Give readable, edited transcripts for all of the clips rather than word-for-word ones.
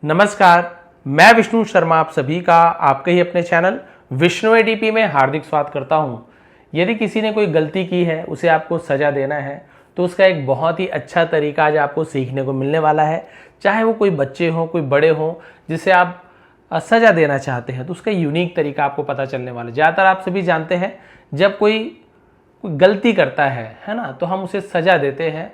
नमस्कार, मैं विष्णु शर्मा आप सभी का आपके ही अपने चैनल विष्णु एडीपी में हार्दिक स्वागत करता हूं। यदि किसी ने कोई गलती की है, उसे आपको सजा देना है, तो उसका एक बहुत ही अच्छा तरीका आज आपको सीखने को मिलने वाला है। चाहे वो कोई बच्चे हों, कोई बड़े हों, जिसे आप सजा देना चाहते हैं, तो उसका यूनिक तरीका आपको पता चलने वाला है। ज़्यादातर आप सभी जानते हैं, जब कोई गलती करता है ना, तो हम उसे सजा देते हैं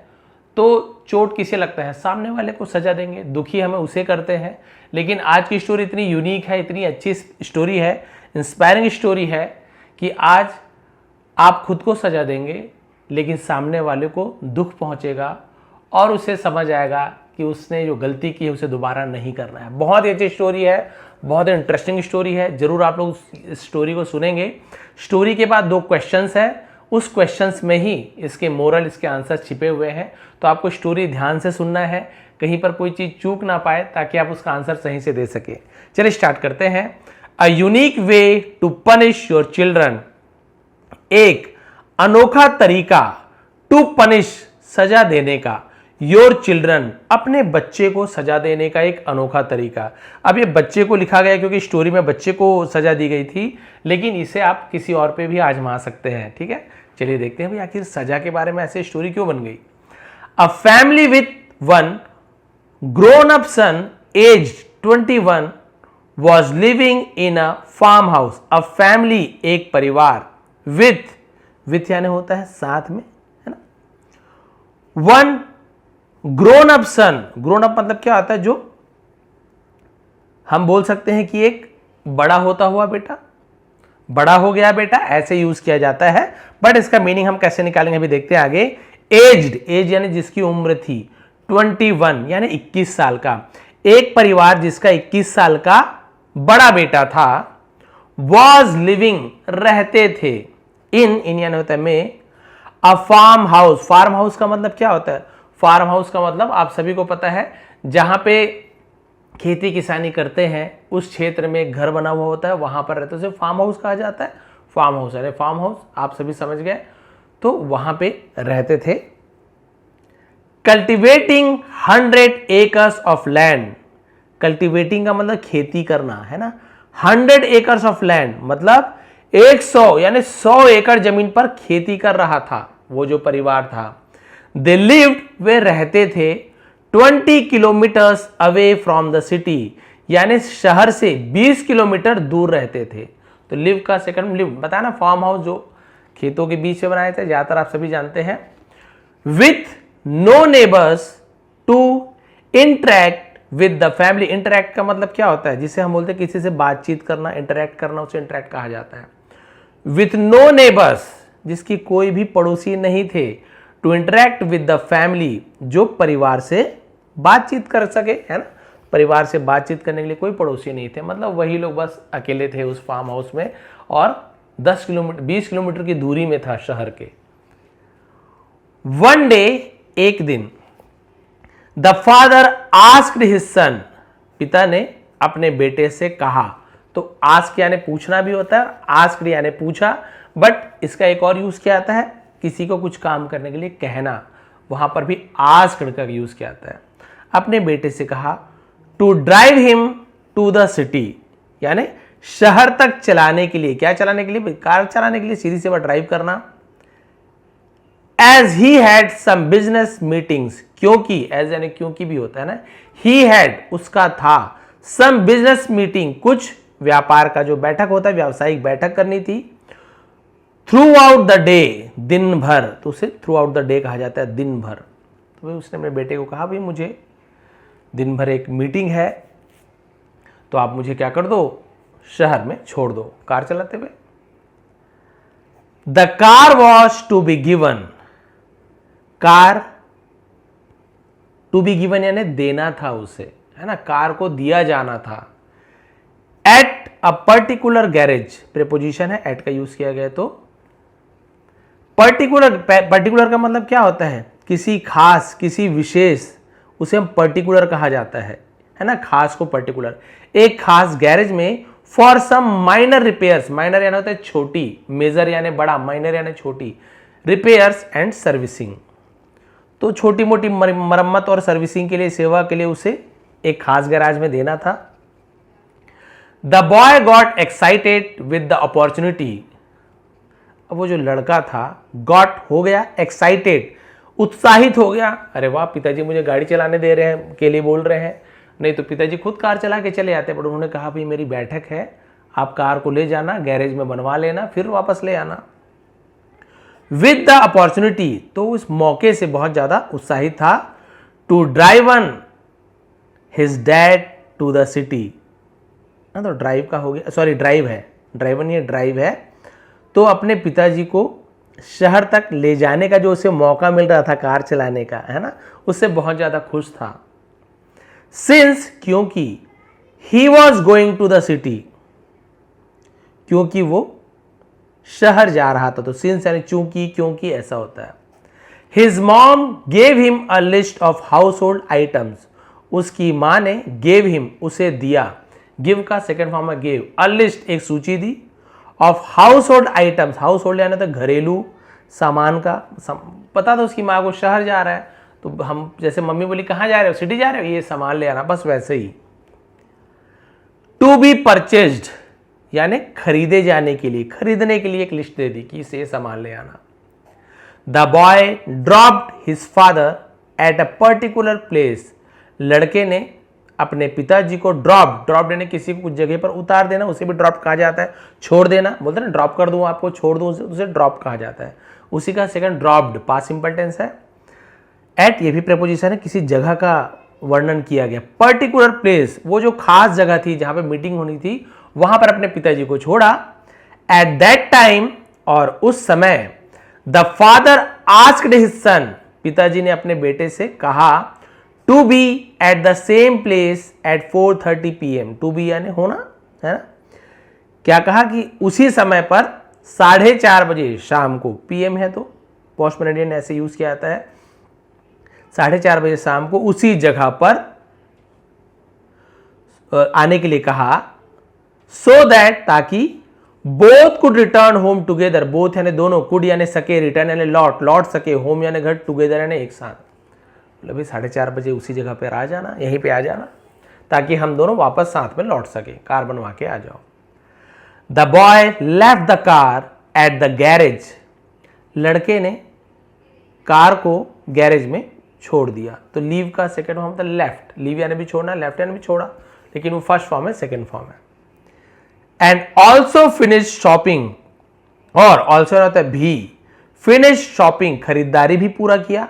तो चोट किसे लगता है? सामने वाले को सजा देंगे, दुखी हमें उसे करते हैं। लेकिन आज की स्टोरी इतनी यूनिक है, इतनी अच्छी स्टोरी है, इंस्पायरिंग स्टोरी है कि आज आप खुद को सजा देंगे, लेकिन सामने वाले को दुख पहुंचेगा और उसे समझ आएगा कि उसने जो गलती की है उसे दोबारा नहीं करना है। बहुत ही अच्छी स्टोरी है, बहुत इंटरेस्टिंग स्टोरी है। जरूर आप लोग इस स्टोरी को सुनेंगे। स्टोरी के बाद 2 क्वेश्चंस हैं, उस क्वेश्चंस में ही इसके मोरल, इसके आंसर छिपे हुए हैं। तो आपको स्टोरी ध्यान से सुनना है, कहीं पर कोई चीज चूक ना पाए, ताकि आप उसका आंसर सही से दे सके। चलिए स्टार्ट करते हैं। A unique way to punish your children, एक अनोखा तरीका टू पनिश, सजा देने का, योर चिल्ड्रन, अपने बच्चे को सजा देने का एक अनोखा तरीका। अब ये बच्चे को लिखा गया क्योंकि स्टोरी में बच्चे को सजा दी गई थी, लेकिन इसे आप किसी और पे भी आजमा सकते हैं। ठीक है, चलिए देखते हैं भाई आखिर सजा के बारे में ऐसे स्टोरी क्यों बन गई। A family with one grown up son age 21 was living in a farm house. A family, एक परिवार, विथ यानी होता है साथ में, है ना। वन ग्रोन अप सन, ग्रोन अप मतलब क्या आता है? जो हम बोल सकते हैं कि एक बड़ा होता हुआ बेटा, बड़ा हो गया बेटा, ऐसे यूज किया जाता है। बट इसका मीनिंग हम कैसे निकालेंगे अभी देखते हैं आगे। एज्ड, एज यानी जिसकी उम्र थी, 21 यानी 21 साल का। एक परिवार जिसका 21 साल का बड़ा बेटा था, वॉज लिविंग, रहते थे, इन यानी होता है में, a farm house. Farm house का मतलब क्या होता है? फार्म हाउस का मतलब आप सभी को पता है, जहां पे खेती किसानी करते हैं उस क्षेत्र में घर बना हुआ होता है, वहां पर रहते, उसे फार्म हाउस कहा जाता है। फार्म हाउस अरे फार्म हाउस, आप सभी समझ गए। तो वहां पे रहते थे। Cultivating 100 acres of land, cultivating का मतलब खेती करना, है ना। 100 एकर्स ऑफ लैंड मतलब 100 यानी 100 एकड़ जमीन पर खेती कर रहा था वो जो परिवार था। दे लिव्ड, वे रहते थे, 20 kilometres away from the city, यानी शहर से 20 किलोमीटर दूर रहते थे। तो लिव का सेकंड लिव बताया ना, फार्म हाउस जो खेतों के बीच में बनाए थे, ज्यादातर आप सभी जानते हैं। With no neighbours to interact with the family, interact का मतलब क्या होता है? जिसे हम बोलते हैं किसी से बातचीत करना, इंटरेक्ट करना, उसे इंटरेक्ट कहा जाता है। विथ नो नेबर्स, जिसकी कोई भी पड़ोसी नहीं थे। To interact with the family, जो परिवार से बातचीत कर सके, है ना। परिवार से बातचीत करने के लिए कोई पड़ोसी नहीं थे, मतलब वही लोग बस अकेले थे उस फार्म हाउस में, और 10 किलोमीटर 20 किलोमीटर की दूरी में था शहर के। वन डे, एक दिन, द फादर आस्क्ड हिज सन, पिता ने अपने बेटे से कहा। तो आस्क यानी पूछना भी होता है, आस्क्ड यानी पूछा, बट इसका एक और यूज क्या आता है? किसी को कुछ काम करने के लिए कहना, वहां पर भी आस्क्ड का यूज किया जाता है। अपने बेटे से कहा, to drive him to the city, यानी शहर तक चलाने के लिए। क्या चलाने के लिए? कार चलाने के लिए, सीधी से ड्राइव करना। As he had some business meetings, क्योंकि, एज यानी क्योंकि भी होता है ना। ही हैड, उसका था, सम बिजनेस मीटिंग, कुछ व्यापार का जो बैठक होता है, व्यावसायिक बैठक करनी थी। थ्रू आउट द डे, दिन भर, तो उसे थ्रू आउट द डे कहा जाता है, दिन भर। तो भाई उसने अपने बेटे को कहा, भाई मुझे दिन भर एक मीटिंग है, तो आप मुझे क्या कर दो, शहर में छोड़ दो कार चलाते हुए। The car was to be given, car to be given यानी देना था उसे, है ना, कार को दिया जाना था। At a particular garage, preposition है, एट का यूज किया गया। तो पर्टिकुलर का मतलब क्या होता है? किसी खास, किसी विशेष, उसे हम पर्टिकुलर कहा जाता है ना, खास को पर्टिकुलर। एक खास गैरेज में for some minor repairs, minor यानी होता है छोटी, मेजर यानी बड़ा, माइनर यानी छोटी, रिपेयर्स एंड सर्विसिंग। तो छोटी मोटी मरम्मत और सर्विसिंग के लिए, सेवा के लिए उसे एक खास गैराज में देना था। The boy got excited with the opportunity. अब वो जो लड़का था गॉट हो गया एक्साइटेड, उत्साहित हो गया। अरे वाह, पिताजी मुझे गाड़ी चलाने दे रहे हैं, के लिए बोल रहे हैं। नहीं तो पिताजी खुद कार चला के चले आते, बट उन्होंने कहा भाई मेरी बैठक है, आप कार को ले जाना, गैरेज में बनवा लेना, फिर वापस ले आना। विद द अपॉर्चुनिटी, तो उस मौके से बहुत ज्यादा उत्साहित था। To drive on his dad to the city. तो ड्राइव का हो गया, सॉरी ड्राइव है, ड्राइव नहीं है, ड्राइव है। तो अपने पिताजी को शहर तक ले जाने का जो उसे मौका मिल रहा था कार चलाने का, है ना, उससे बहुत ज्यादा खुश था। सिंस, क्योंकि, he was going to the city, क्योंकि वो शहर जा रहा था। तो सिंस यानी चूंकि, क्योंकि ऐसा होता है। His mom gave him a list of household items. उसकी माँ ने गेव हिम, उसे दिया, गिव का सेकेंड फॉर्म है गेव, अ लिस्ट एक सूची दी, of household items, household यानी तो घरेलू सामान का। पता था उसकी माँ को शहर जा रहा है, तो हम जैसे मम्मी बोली कहाँ जा रहे हो, सिटी जा रहे हो, ये सामान ले आना, बस वैसे ही। टू बी परचेज्ड यानी खरीदे जाने के लिए, खरीदने के लिए एक लिस्ट दे दी कि इसे ये सामान ले आना। The boy dropped his father at a particular place. लड़के ने अपने पिताजी को ड्रॉप यानी किसी को कुछ जगह पर उतार देना, उसे भी ड्रॉप कहा जाता है, छोड़ देना, बोलते हैं ना ड्रॉप कर दूं आपको, छोड़ दूं, उसे ड्रॉप कहा जाता है। उसी का second dropped past simple tense है। एट ये भी प्रेपोजिशन है, किसी जगह का वर्णन किया गया। पर्टिकुलर प्लेस, वो जो खास जगह थी जहां पे मीटिंग होनी थी, वहां पर अपने पिताजी को छोड़ा। एट दैट टाइम, और उस समय, the father asked his son, पिताजी ने अपने बेटे से कहा, to be at the same place at 4:30 PM। To be यानी होना, है ना। क्या कहा कि उसी समय पर 4:30 बजे शाम को, PM है तो पोस्ट मेरिडियन ऐसे यूज किया जाता है, 4:30 बजे शाम को उसी जगह पर आने के लिए कहा। सो दैट, ताकि both could return home together, both यानी दोनों, कुड यानी सके, रिटर्न यानी लौट सके, होम यानी घर, टुगेदर यानी एक साथ। मतलब 4:30 बजे उसी जगह पर आ जाना, यहीं पे आ जाना, ताकि हम दोनों वापस साथ में लौट सके, कार बनवा के आ जाओ। The boy left the car at the garage. लड़के ने कार को गैरेज में छोड़ दिया। तो लीव का सेकंड फॉर्म था लेफ्ट, लीव यानी भी छोड़ना, लेफ्ट यानी भी छोड़ा, लेकिन वो फर्स्ट फॉर्म है, सेकंड फॉर्म है। एंड ऑल्सो फिनिश शॉपिंग, और ऑल्सो होता है भी, फिनिश शॉपिंग खरीदारी भी पूरा किया।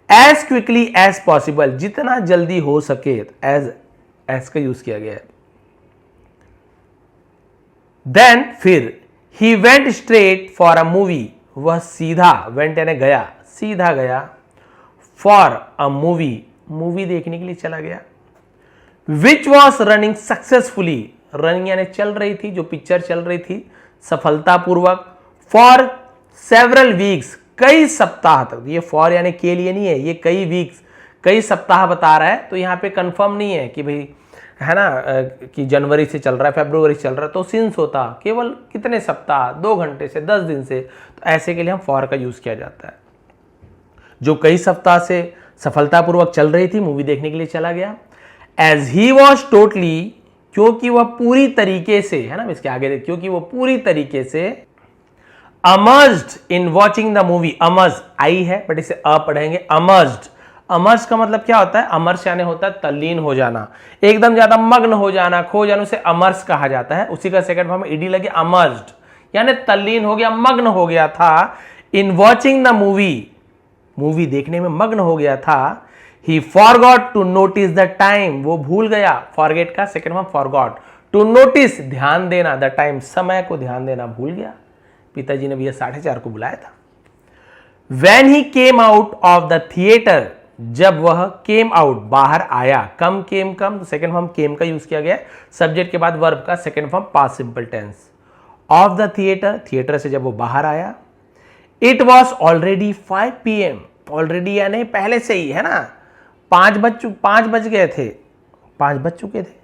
एज क्विकली एज पॉसिबल, जितना जल्दी हो सके, एज का यूज किया गया है। देन फिर, he went straight for a movie, वह सीधा, वेंट यानी गया, सीधा गया, फॉर अ मूवी, मूवी देखने के लिए चला गया। Which was running successfully, running यानी चल रही थी, जो पिक्चर चल रही थी सफलतापूर्वक। फॉर सेवरल वीक्स, कई सप्ताह तक, ये फॉर यानी के लिए नहीं है, ये कई वीक्स, कई सप्ताह बता रहा है। तो यहाँ पे कंफर्म नहीं है कि भाई, है ना, कि जनवरी से चल रहा है, फरवरी से चल रहा है, तो सिंस होता केवल कितने सप्ताह, 2 घंटे से 10 दिन से, तो ऐसे के लिए हम फॉर का यूज किया जाता है। जो कई सप्ताह से सफलतापूर्वक चल रही थी, मूवी देखने के लिए चला गया। एज ही वॉज टोटली, क्योंकि वह पूरी तरीके से, है ना, इसके आगे, क्योंकि वह पूरी तरीके से immersed in watching the movie. Immerse आई है, बट इसे अ पढ़ेंगे, अमर्ज्ड। अमर्ज का मतलब क्या होता है, अमर्श यानी होता है तल्लीन हो जाना, एकदम ज्यादा मग्न हो जाना, खो जाना, उसे अमर्श कहा जाता है। उसी का सेकंड फॉर्म ईडी लगे, अमर्ज्ड यानी तल्लीन हो गया, मग्न हो गया था। इन वॉचिंग द मूवी, मूवी देखने में मग्न हो गया था। He forgot to notice the time, वो भूल गया, forget का second form forgot, to notice ध्यान देना, the time समय को ध्यान देना भूल गया। पिताजी ने भैया 4:30 को बुलाया था। When he came out of the theater, जब वह came out बाहर आया, come came come, second form came का यूज किया गया, सब्जेक्ट के बाद वर्ब का second form past simple tense. Of the theatre, theatre से जब वो बाहर आया। It was already 5 PM, already यानी पहले से ही, है ना, 5 बज गए थे, 5 बज चुके थे।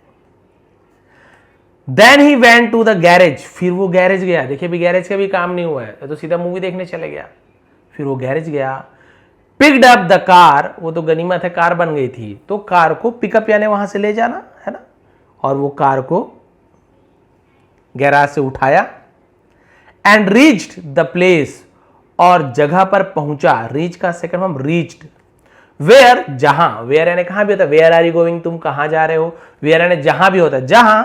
Then he went to the garage, फिर वो गैरेज गया। देखिए भी गैरेज का भी काम नहीं हुआ है, तो सीधा मूवी देखने चले गया। फिर वो गैरेज गया। पिक्ड अप द कार, वो तो गनीमत है कार बन गई थी, तो कार को पिकअप यानी वहां से ले जाना है ना, और वो कार को गैराज से उठाया। एंड रीच्ड द प्लेस, और जगह पर पहुंचा। रीच का सेकंड फॉर्म रीच्ड। वेयर, जहां, वेयर यानी कहां भी होता है, वेयर आर यू गोइंग, तुम कहां जा रहे हो, वेयर यानी जहां भी होता है, जहां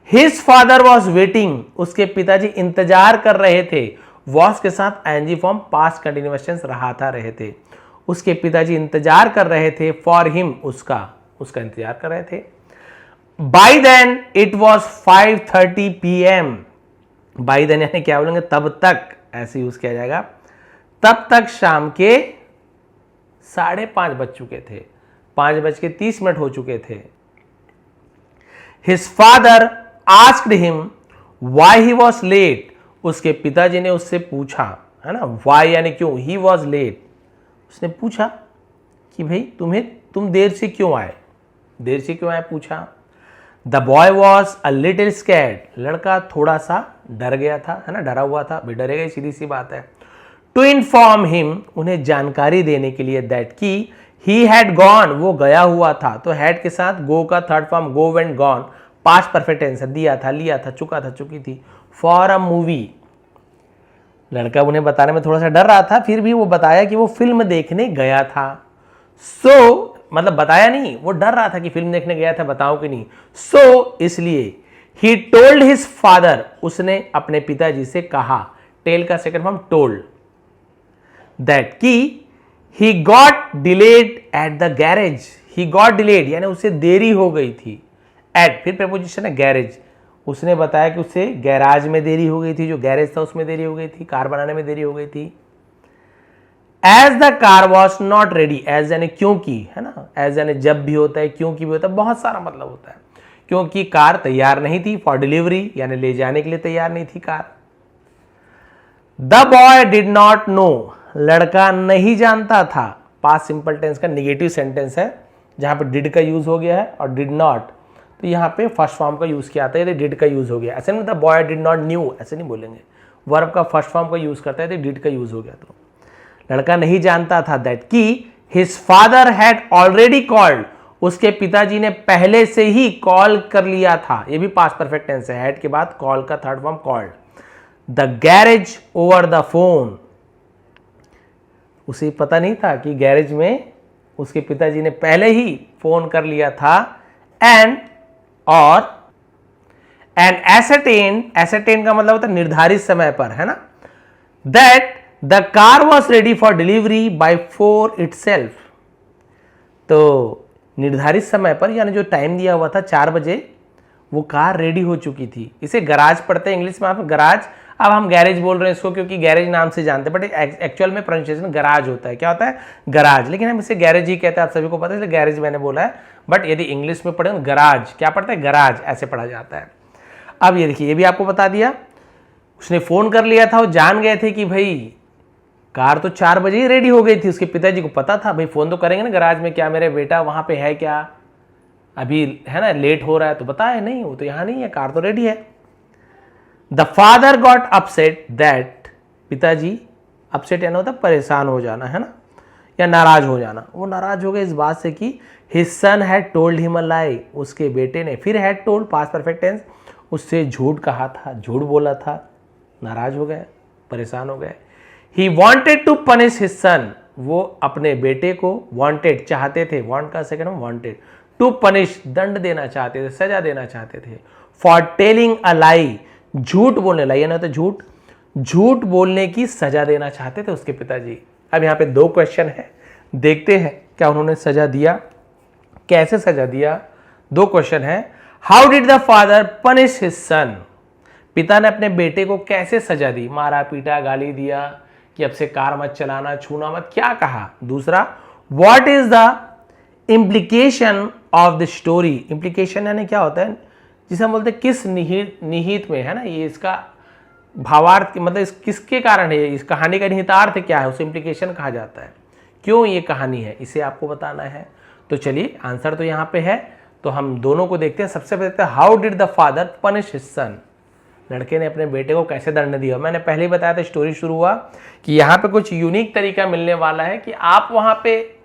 हिज फादर वॉज वेटिंग, उसके पिताजी इंतजार कर रहे थे। वॉज के साथ ING form past continuous tense रहे थे। उसके पिताजी इंतजार कर रहे थे, फॉर हिम, उसका इंतजार कर रहे थे। By then it was 5:30 PM। By then यानी क्या बोलेंगे, तब तक, ऐसे यूज किया जाएगा, तब तक शाम के 5:30 बज चुके थे, 5:30 हो चुके थे। His father asked him why he was late, उसके पिताजी ने उससे पूछा, है ना, व्हाई यानी क्यों, ही वॉज लेट, उसने पूछा कि भाई तुम देर से क्यों आए, पूछा। The boy was a little scared, लड़का थोड़ा सा डर गया था, है ना, डरा हुआ था, भी डरेगा, सीधी सी बात है। टू इन्फॉर्म हिम, उन्हें जानकारी देने के लिए, दैट की ही हैड गॉन, वो गया हुआ था, तो हैड के साथ गो का third form go went gone, past perfect tense है, दिया था, लिया था, चुका था, चुकी थी, फॉर अ मूवी। लड़का उन्हें बताने में थोड़ा सा डर रहा था, फिर भी वो बताया कि वो फिल्म देखने गया था। मतलब बताया नहीं, वो डर रहा था कि फिल्म देखने गया था, बताओ कि नहीं। इसलिए ही टोल्ड हिज फादर, उसने अपने पिताजी से कहा, टेल का सेकंड फॉर्म टोल्ड, दैट की he got delayed at the garage. He got delayed यानी उसे देरी हो गई थी। एट फिर प्रीपोजिशन है गैरेज, उसने बताया कि उसे गैराज में देरी हो गई थी, जो गैरेज था उसमें देरी हो गई थी, कार बनाने में देरी हो गई थी। As the car was not ready, as यानी क्योंकि, है ना, एज यानी जब भी होता है, क्योंकि भी होता है, बहुत सारा मतलब होता है। क्योंकि कार तैयार नहीं थी, फॉर डिलीवरी यानी ले जाने के लिए तैयार नहीं थी car. The boy did not know, लड़का नहीं जानता था, पास्ट सिंपल टेंस का निगेटिव सेंटेंस है, जहां पर डिड का यूज हो गया है, और डिड नॉट, तो यहां पे फर्स्ट फॉर्म का यूज किया आता है, डिड का यूज हो गया। ऐसे नहीं, the boy did not new, ऐसे नहीं बोलेंगे, वर्ब का फर्स्ट फॉर्म का यूज करता है, डिड का यूज हो गया। तो लड़का नहीं जानता था दैट की his father had already called, उसके पिताजी ने पहले से ही कॉल कर लिया था, ये भी पास्ट परफेक्ट टेंस है, हैड के बाद कॉल का third form called, the garage over the phone. उसे पता नहीं था कि गैरेज में उसके पिताजी ने पहले ही फोन कर लिया था। एंड एसेटेन का मतलब होता है निर्धारित समय पर, है ना, that the car was ready for delivery by 4 itself. तो निर्धारित समय पर यानी जो टाइम दिया हुआ था 4 बजे, वो कार रेडी हो चुकी थी। इसे गराज पढ़ते हैं इंग्लिश में आप, गराज। अब हम गैरेज बोल रहे हैं इसको क्योंकि गैरेज नाम से जानते हैं, बट एक्चुअल में प्रोनाउंसिएशन गराज होता है। क्या होता है? गराज, लेकिन हम इसे गैरेज ही कहते हैं, आप सभी को पता है, इसलिए गैरेज मैंने बोला है। बट यदि इंग्लिश में पढ़े तो गराज, क्या पढ़ता है? गराज, ऐसे पढ़ा जाता है। अब ये देखिए, ये भी आपको बता दिया, उसने फोन कर लिया था, वो जान गए थे कि भाई कार तो 4 बजे ही रेडी हो गई थी। उसके पिताजी को पता था, भाई फोन तो करेंगे ना गराज में, क्या मेरे बेटा वहां पे है क्या, अभी है ना लेट हो रहा है, तो बताए नहीं, वो तो यहां नहीं है, कार तो रेडी है। The father got upset that, पिताजी, अपसेट यानी होता परेशान हो जाना, है ना, या नाराज हो जाना। वो नाराज हो गए इस बात से कि his son had told him a lie, उसके बेटे ने, फिर had told past perfect tense, उससे झूठ कहा था, झूठ बोला था, नाराज हो गए, परेशान हो गए। He wanted to punish his son, वो अपने बेटे को वॉन्टेड, चाहते थे, वॉन्ट का सेकंड वॉन्टेड, टू पनिश, दंड देना चाहते थे, सजा देना चाहते थे, फॉर टेलिंग अ लाई, झूठ बोलने, लाई यानी होता है झूठ, झूठ बोलने की सजा देना चाहते थे उसके पिताजी। अब यहाँ पे 2 क्वेश्चन है, देखते हैं क्या उन्होंने सजा दिया, कैसे सजा दिया। 2 क्वेश्चन है। How did the father punish his सन, पिता ने अपने बेटे को कैसे सजा दी, मारा पीटा, गाली दिया कि अब से कार मत चलाना, छूना मत, क्या कहा। दूसरा, what is the implication of the story, implication यानी क्या होता है, जिसे हम बोलते हैं किस निहित में, है ना, ये इसका भावार्थ, मतलब किसके कारण है, इस कहानी का निहितार्थ क्या है, उसे इंप्लीकेशन कहा जाता है, क्यों ये कहानी है, इसे आपको बताना है। तो चलिए, आंसर तो यहाँ पे है, तो हम दोनों को देखते हैं। सबसे पहले देखते हैं, how did the father punish his सन, लड़के ने अपने बेटे को कैसे दंड दिया। मैंने पहले ही बताया था, स्टोरी शुरू हुआ कि यहाँ पे कुछ यूनिक तरीका मिलने वाला है कि आप वहाँ पे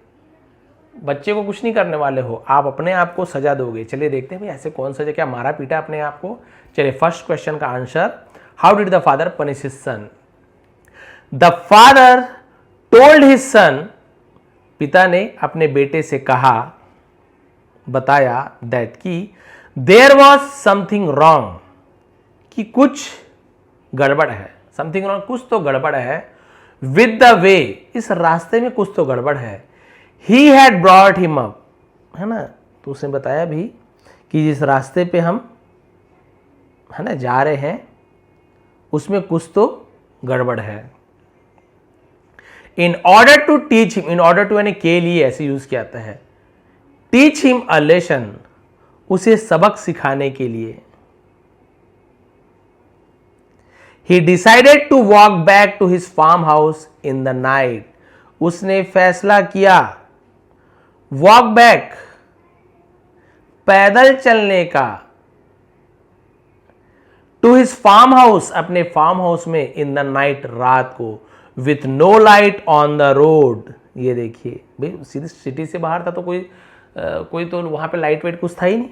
बच्चे को कुछ नहीं करने वाले हो, आप अपने आप को सजा दोगे। चलिए देखते हैं भाई ऐसे कौन सजा, क्या मारा पीटा अपने आप को। चलिए फर्स्ट क्वेश्चन का answer, how did the father punish his sun. The father told his son, पिता ने अपने बेटे से कहा, बताया दैट कि देयर वॉज समथिंग रॉन्ग, कि कुछ गड़बड़ है, समथिंग रॉन्ग कुछ तो गड़बड़ है, विद द वे, इस रास्ते में कुछ तो गड़बड़ है, he had brought him up, है ना। तो उसने बताया भी कि जिस रास्ते पे हम है ना जा रहे हैं उसमें कुछ तो गड़बड़ है। In order to teach him, in order to यानी के लिए ऐसे यूज किया जाता है, टीच हिम अ लेसन, उसे सबक सिखाने के लिए। He decided to walk back to his farmhouse in the night. उसने फैसला किया वॉक बैक, पैदल चलने का, टू हिज फार्म हाउस, अपने फार्म हाउस में, इन द नाइट, रात को, with no light on the road. ये देखिए भाई सीधी सिटी से बाहर था तो कोई तो वहां पे लाइट वेट कुछ था ही नहीं।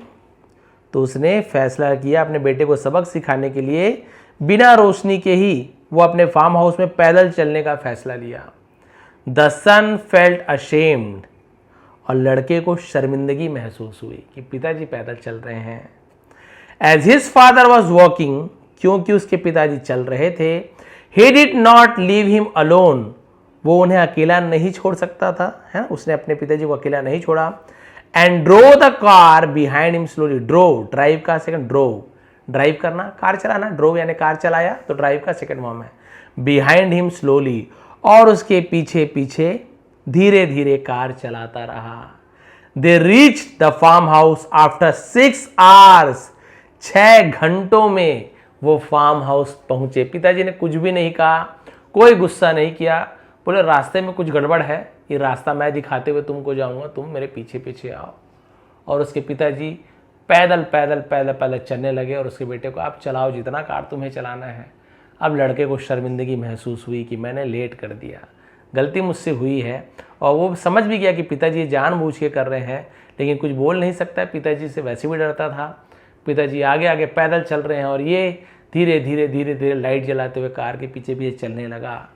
तो उसने फैसला किया अपने बेटे को सबक सिखाने के लिए बिना रोशनी के ही वो अपने फार्म हाउस में पैदल चलने का फैसला लिया। द सन फेल्ट अशेम्ड, और लड़के को शर्मिंदगी महसूस हुई कि पिताजी पैदल चल रहे हैं। As his father was walking, क्योंकि उसके पिताजी चल रहे थे, he did not leave him alone, वो उन्हें अकेला नहीं छोड़ सकता था, है ना, उसने अपने पिताजी को अकेला नहीं छोड़ा। And drove the car behind him slowly, drove drive का सेकंड, ड्रो ड्राइव करना, कार चलाना, ड्रोव यानी कार चलाया, तो ड्राइव का सेकंड फॉर्म है। बिहाइंड हिम स्लोली, और उसके पीछे पीछे धीरे धीरे कार चलाता रहा। They reach the farm house after 6 hours, 6 घंटों में वो फार्म हाउस पहुंचे। पिताजी ने कुछ भी नहीं कहा, कोई गुस्सा नहीं किया, बोले रास्ते में कुछ गड़बड़ है, ये रास्ता मैं दिखाते हुए तुमको जाऊंगा, तुम मेरे पीछे पीछे आओ। और उसके पिताजी पैदल पैदल पैदल पैदल चलने लगे और उसके बेटे को आप चलाओ जितना कार तुम्हें चलाना है। अब लड़के को शर्मिंदगी महसूस हुई कि मैंने लेट कर दिया, गलती मुझसे हुई है, और वो समझ भी गया कि पिताजी ये जानबूझ के कर रहे हैं, लेकिन कुछ बोल नहीं सकता, पिताजी से वैसे भी डरता था। पिताजी आगे आगे पैदल चल रहे हैं और ये धीरे धीरे धीरे धीरे लाइट जलाते हुए कार के पीछे पीछे चलने लगा।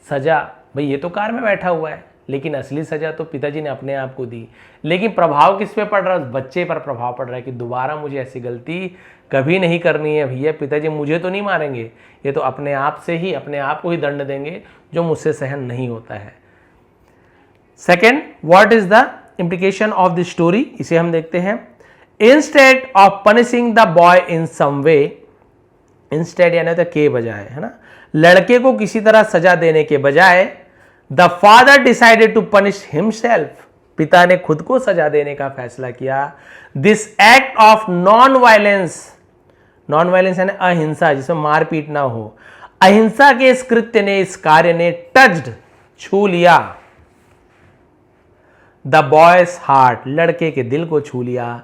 सजा, भाई ये तो कार में बैठा हुआ है, लेकिन असली सजा तो पिताजी ने अपने आप को दी। लेकिन प्रभाव किस पे पड़ रहा है, उस बच्चे पर प्रभाव पड़ रहा है कि दोबारा मुझे ऐसी गलती कभी नहीं करनी है। भैया पिताजी मुझे तो नहीं मारेंगे, ये तो अपने आप से ही अपने आप को ही दंड देंगे जो मुझसे सहन नहीं होता है। Second, what is the implication of this story, इसे हम देखते हैं। Instead of punishing the boy in some way, instead यानी तो के बजाय, है ना, लड़के को किसी तरह सजा देने के बजाय, the father decided to punish himself, पिता ने खुद को सजा देने का फैसला किया। This act of non violence, non violence यानी अहिंसा, जिसमें मारपीट ना हो, अहिंसा के इस कृत्य ने, इस कार्य ने टच्ड, छू लिया, द बॉयज हार्ट, लड़के के दिल को छू लिया।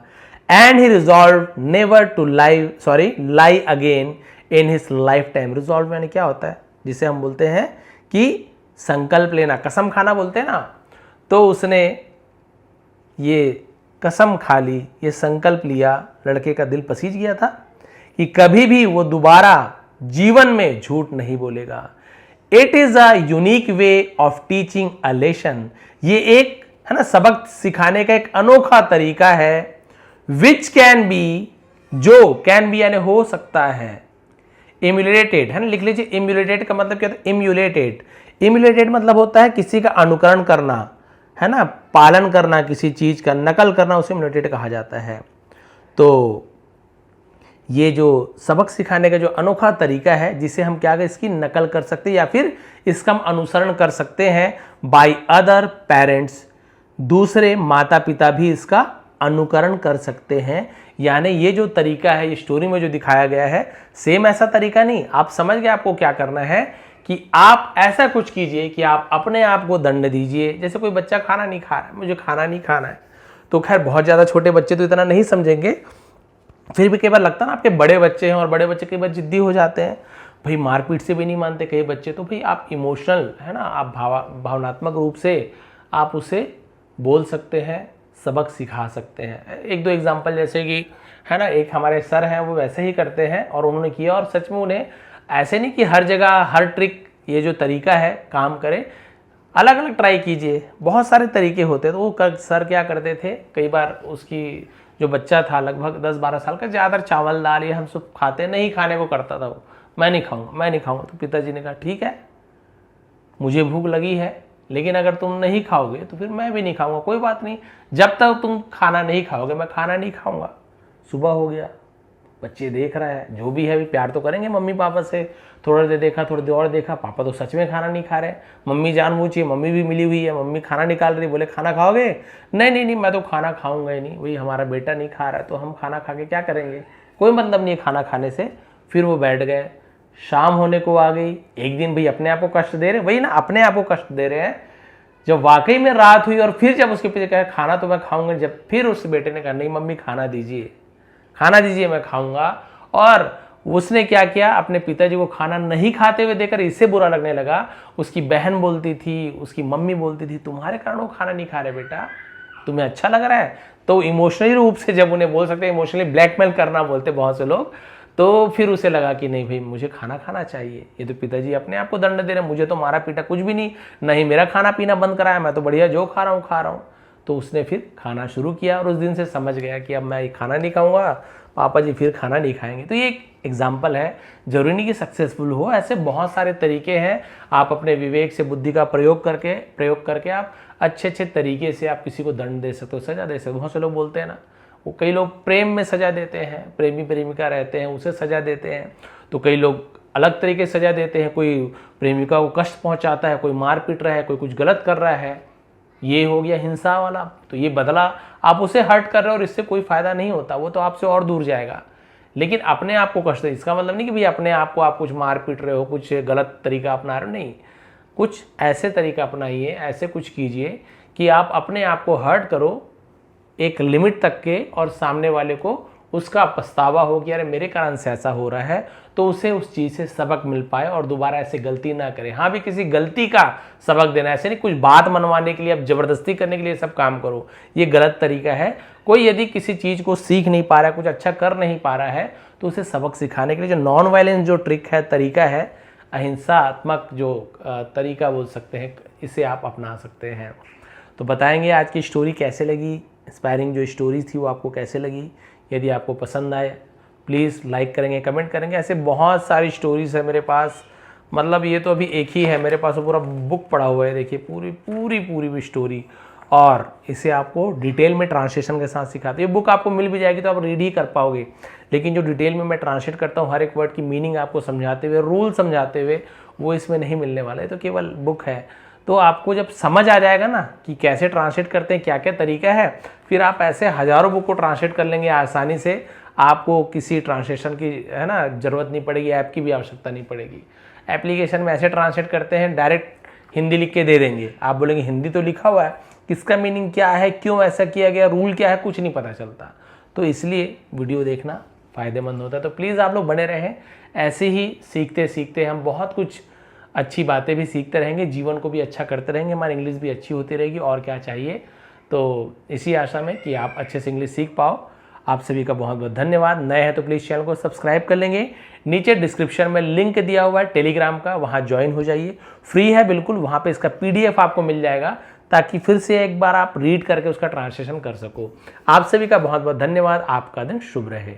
And he resolve never to lie again in his life time. Resolve यानी क्या होता है, जिसे हम बोलते हैं कि संकल्प लेना, कसम खाना बोलते हैं ना, तो उसने ये कसम खा ली, ये संकल्प लिया, लड़के का दिल पसीज गया था कि कभी भी वो दोबारा जीवन में झूठ नहीं बोलेगा। It is a unique way of teaching a lesson, ये एक है ना सबक सिखाने का एक अनोखा तरीका है। विच कैन बी, जो कैन बी यानी हो सकता है, इम्यूलेटेड, है ना, लिख लीजिए। इम्यूलेटेड का मतलब क्या होता है, इम्यूलेटेड, इम्यूलेटेड मतलब होता है किसी का अनुकरण करना, है ना, पालन करना, किसी चीज का नकल करना, उसे इम्यूलेटेड कहा जाता है। तो ये जो सबक सिखाने का जो अनोखा तरीका है, जिसे हम क्या इसकी नकल कर सकते हैं या फिर इसका हम अनुसरण कर सकते हैं बाय अदर पेरेंट्स, दूसरे माता पिता भी इसका अनुकरण कर सकते हैं। यानी ये जो तरीका है, ये स्टोरी में जो दिखाया गया है, सेम ऐसा तरीका नहीं। आप समझ गए आपको क्या करना है कि आप ऐसा कुछ कीजिए कि आप अपने आप को दंड दीजिए। जैसे कोई बच्चा खाना नहीं खा रहा है, मुझे खाना नहीं खाना है, तो खैर बहुत ज़्यादा छोटे बच्चे तो इतना नहीं समझेंगे, फिर भी कई बार लगता है ना आपके बड़े बच्चे हैं और बड़े बच्चे कई बार जिद्दी हो जाते हैं, भाई मारपीट से भी नहीं मानते कई बच्चे, तो भाई आप इमोशनल है ना, आप भावनात्मक रूप से आप उसे बोल सकते हैं, सबक सिखा सकते हैं। एक दो एग्जांपल जैसे कि है ना, एक हमारे सर हैं वो वैसे ही करते हैं और उन्होंने किया, और सच में उन्हें ऐसे नहीं कि हर जगह हर ट्रिक ये जो तरीका है काम करे, अलग अलग ट्राई कीजिए, बहुत सारे तरीके होते हैं। तो वो सर क्या करते थे, कई बार उसकी जो बच्चा था लगभग 10-12 साल का, ज़्यादा चावल दाल ये हम सब खाते नहीं खाने को करता था वो, मैं नहीं खाऊंगा मैं नहीं खाऊंगा। तो पिताजी ने कहा ठीक है मुझे भूख लगी है, लेकिन अगर तुम नहीं खाओगे तो फिर मैं भी नहीं खाऊंगा, कोई बात नहीं, जब तक तुम खाना नहीं खाओगे मैं खाना नहीं खाऊंगा। सुबह हो गया, बच्चे देख रहा है, जो भी है भी प्यार तो करेंगे मम्मी पापा से, थोड़ी देर देखा थोड़ी देर और देखा, पापा तो सच में खाना नहीं खा रहे, मम्मी जानबूझी, मम्मी भी मिली हुई है, मम्मी खाना निकाल रही, बोले खाना खाओगे, नहीं नहीं नहीं मैं तो खाना खाऊंगा ही नहीं, वही हमारा बेटा नहीं खा रहा है तो हम खाना खा के क्या करेंगे, कोई मतलब नहीं है खाना खाने से। फिर वो बैठ गए, शाम होने को आ गई, एक दिन भाई अपने आप को कष्ट दे रहे, वही ना अपने आप को कष्ट दे रहे हैं, जब वाकई में रात हुई और फिर जब उसके पीछे कहा खाना तो मैं खाऊंगा, जब फिर उस बेटे ने कहा नहीं मम्मी खाना दीजिए मैं खाऊंगा, और उसने क्या किया, अपने पिताजी को खाना नहीं खाते हुए देखकर इससे बुरा लगने लगा, उसकी बहन बोलती थी, उसकी मम्मी बोलती थी तुम्हारे कारण वो खाना नहीं खा रहे बेटा, तुम्हें अच्छा लग रहा है। तो इमोशनली रूप से जब उन्हें बोल सकते हैं, इमोशनली ब्लैकमेल करना बोलते बहुत से लोग, तो फिर उसे लगा कि नहीं भाई मुझे खाना खाना चाहिए, ये तो पिताजी अपने आप को दंड दे रहे हैं, मुझे तो मारा पीटा कुछ भी नहीं मेरा खाना पीना बंद कराया, मैं तो बढ़िया जो खा रहा हूँ। तो उसने फिर खाना शुरू किया और उस दिन से समझ गया कि अब मैं ये खाना नहीं खाऊंगा, पापा जी फिर खाना नहीं खाएंगे। तो ये एक एग्जाम्पल है, जरूरी नहीं कि सक्सेसफुल हो, ऐसे बहुत सारे तरीके हैं, आप अपने विवेक से बुद्धि का प्रयोग करके आप अच्छे तरीके से आप किसी को दंड दे सकते हो, सजा दे सकते हो। बहुत से लोग बोलते हैं ना, वो कई लोग प्रेम में सजा देते हैं, प्रेमी प्रेमिका रहते हैं उसे सजा देते हैं, तो कई लोग अलग तरीके से सजा देते हैं, कोई प्रेमिका को कष्ट पहुंचाता है, कोई मार पीट रहा है, कोई कुछ गलत कर रहा है, ये हो गया हिंसा वाला, तो ये बदला आप उसे हर्ट कर रहे हो और इससे कोई फायदा नहीं होता, वो तो आपसे और दूर जाएगा। लेकिन अपने आप को कष्ट, इसका मतलब नहीं कि भाई अपने आप को आप कुछ मार पीट रहे हो, कुछ गलत तरीका अपना रहे हो, नहीं, कुछ ऐसे तरीका अपनाइए, ऐसे कुछ कीजिए कि आप अपने आप को हर्ट करो एक लिमिट तक के, और सामने वाले को उसका पछतावा हो कि अरे मेरे कारण से ऐसा हो रहा है, तो उसे उस चीज़ से सबक मिल पाए और दोबारा ऐसे गलती ना करे। हाँ भी किसी गलती का सबक देना, ऐसे नहीं कुछ बात मनवाने के लिए अब जबरदस्ती करने के लिए सब काम करो, ये गलत तरीका है। कोई यदि किसी चीज़ को सीख नहीं पा रहा है, कुछ अच्छा कर नहीं पा रहा है, तो उसे सबक सिखाने के लिए जो नॉन वायलेंस जो ट्रिक है, तरीका है, अहिंसात्मक जो तरीका बोल सकते हैं, इसे आप अपना सकते हैं। तो बताएंगे आज की स्टोरी कैसे लगी, इंस्पायरिंग जो स्टोरी थी वो आपको कैसे लगी। यदि आपको पसंद आए प्लीज़ लाइक करेंगे, कमेंट करेंगे। ऐसे बहुत सारी स्टोरीज़ है मेरे पास, मतलब ये तो अभी एक ही है मेरे पास, वो पूरा बुक पड़ा हुआ है, देखिए पूरी भी स्टोरी, और इसे आपको डिटेल में ट्रांसलेशन के साथ सिखाते हैं। ये बुक आपको मिल भी जाएगी तो आप रीड ही कर पाओगे, लेकिन जो डिटेल में मैं ट्रांसलेट करता हूँ, हर एक वर्ड की मीनिंग आपको समझाते हुए, रूल समझाते हुए, वो इसमें नहीं मिलने वाला है। तो केवल बुक है, तो आपको जब समझ आ जाएगा ना कि कैसे ट्रांसलेट करते हैं, क्या क्या तरीका है, फिर आप ऐसे हज़ारों बुक को ट्रांसलेट कर लेंगे आसानी से। आपको किसी ट्रांसलेशन की है ना ज़रूरत नहीं पड़ेगी, ऐप की भी आवश्यकता नहीं पड़ेगी। एप्लीकेशन में ऐसे ट्रांसलेट करते हैं, डायरेक्ट हिंदी लिख के दे देंगे, आप बोलेंगे हिंदी तो लिखा हुआ है, किसका मीनिंग क्या है, क्यों ऐसा किया गया, रूल क्या है, कुछ नहीं पता चलता। तो इसलिए वीडियो देखना फ़ायदेमंद होता है। तो प्लीज़ आप लोग बने रहें, ऐसे ही सीखते सीखते हम बहुत कुछ अच्छी बातें भी सीखते रहेंगे, जीवन को भी अच्छा करते रहेंगे, हमारी इंग्लिश भी अच्छी होती रहेगी, और क्या चाहिए। तो इसी आशा में कि आप अच्छे से इंग्लिश सीख पाओ। आप सभी का बहुत बहुत धन्यवाद। नए हैं तो प्लीज़ चैनल को सब्सक्राइब कर लेंगे। नीचे डिस्क्रिप्शन में लिंक दिया हुआ है टेलीग्राम का, वहाँ ज्वाइन हो जाइए, फ्री है बिल्कुल, वहाँ पे इसका PDF आपको मिल जाएगा, ताकि फिर से एक बार आप रीड करके उसका ट्रांसलेशन कर सको। आप सभी का बहुत बहुत धन्यवाद। आपका दिन शुभ रहे।